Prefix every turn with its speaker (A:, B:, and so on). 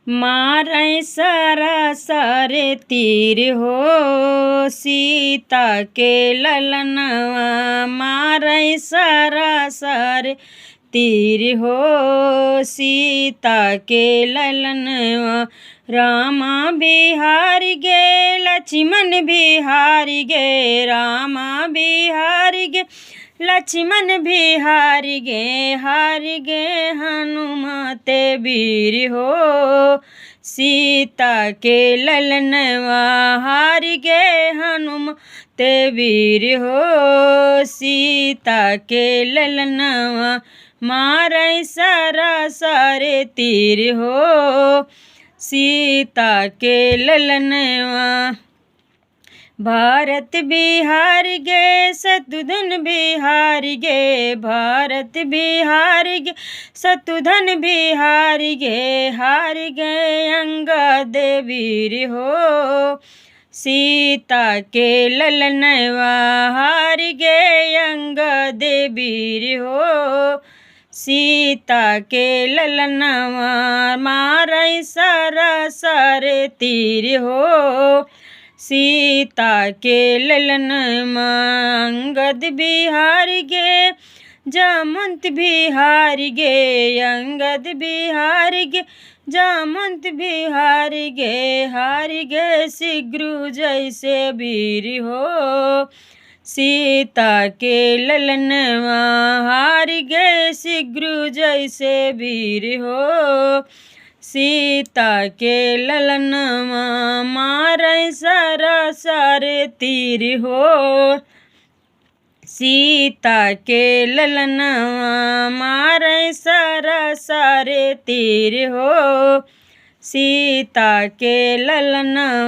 A: मारै सरासर तीर हो सीता के ललनवा। मारै सरासर तीर हो सीता के ललनवा। रामा बिहारी गे लक्ष्मण बिहारी गे। रामा बिहारी गे लक्ष्मण बिहारी गे। हारी गे हनुमते वीर हो सीता के ललनवा। हारी गे हनुमते वीर हो सीता के ललनवा। मारै सरासर तीर हो सीता के ललनवा। भारत बिहारी गे शत्रुघ्न बिहारी गे। भारत बिहारी गे शत्रुघ्न बिहारी गे। हारी गे अंगद वीर हो सीता के ललनवा। हारी गे अंगद वीर हो सीता के ललनवा। मारै सरासर तीर हो सीता के ललनवा। अंगद बिहारी गे जामवंत बिहारी गे। अंगद बिहारी गे जामवंत बिहारी गे। हारी गे शीघ्र जैसे वीर हो सीता के ललनवा। हारी गे शीघ्र जैसे वीर हो सीता के ललनवा। मारै सरासर तीर हो सीता के ललनवा। मारै सरासर तीर हो सीता के ललनवा।